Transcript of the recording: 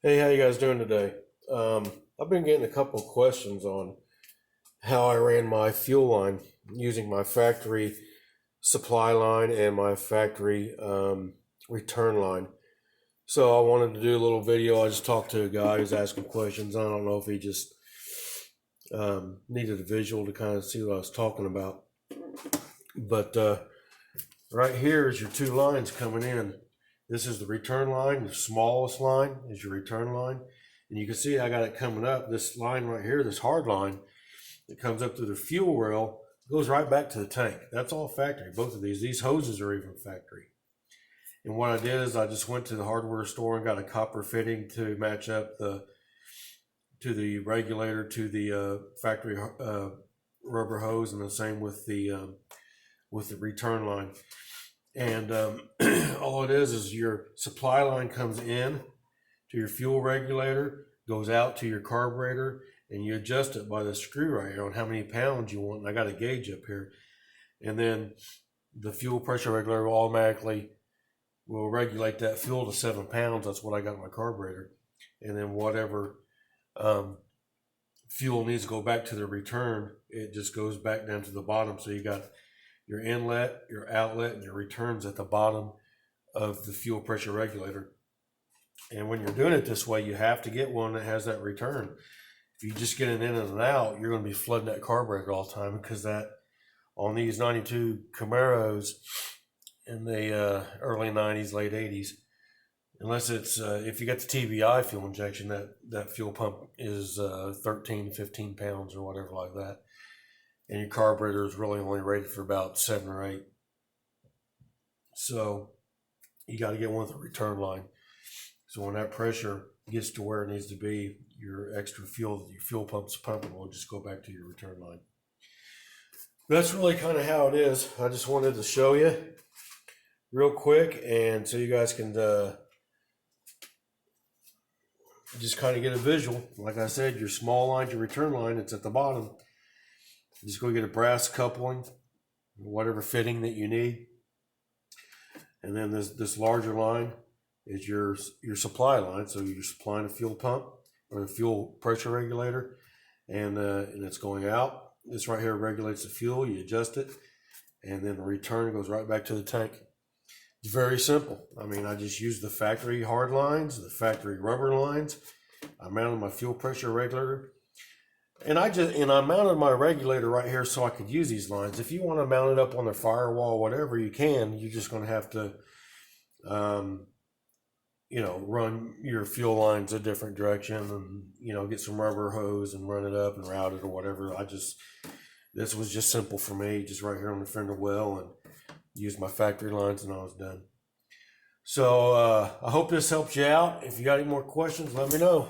Hey, how you guys doing today? I've been getting a couple of questions on how I ran my fuel line using my factory supply line and my factory return line. So I wanted to do a little video. I just talked to a guy who's asking questions. I don't know if he just needed a visual to kind of see what I was talking about. But right here is your two lines coming in. This is the return line. The smallest line is your return line. And you can see I got it coming up. This line right here, this hard line that comes up through the fuel rail, goes right back to the tank. That's all factory, both of these. These hoses are even factory. And what I did is I just went to the hardware store and got a copper fitting to match up to the regulator to the factory rubber hose, and the same with the return line. And all it is your supply line comes in to your fuel regulator, goes out to your carburetor, and you adjust it by the screw right here on how many pounds you want. And I got a gauge up here. And then the fuel pressure regulator automatically will regulate that fuel to 7 pounds. That's what I got in my carburetor. And then whatever fuel needs to go back to the return, it just goes back down to the bottom. So you got your inlet, your outlet, and your returns at the bottom of the fuel pressure regulator. And when you're doing it this way, you have to get one that has that return. If you just get it in and out, you're going to be flooding that carburetor all the time, because that on these 92 Camaros in the early 90s, late 80s, unless it's if you got the TBI fuel injection, that fuel pump is 13, 15 pounds or whatever like that. And your carburetor is really only rated for about 7 or 8. So you got to get one with a return line. So when that pressure gets to where it needs to be, your extra fuel that your fuel pump's pumping will just go back to your return line. That's really kind of how it is. I just wanted to show you real quick, and so you guys can just kind of get a visual. Like I said, your small line, your return line, it's at the bottom. Just go get a brass coupling, whatever fitting that you need. And then this larger line is your supply line. So you're supplying a fuel pump or the fuel pressure regulator, and it's going out. This right here regulates the fuel. You adjust it, and then the return goes right back to the tank. It's very simple. I mean, I just use the factory hard lines, the factory rubber lines. I mounted my fuel pressure regulator. And I mounted my regulator right here so I could use these lines. If you want to mount it up on the firewall, whatever, you can. You're just going to have to, run your fuel lines a different direction, and, get some rubber hose and run it up and route it or whatever. This was just simple for me, just right here on the fender well, and use my factory lines, and I was done. So I hope this helps you out. If you got any more questions, let me know.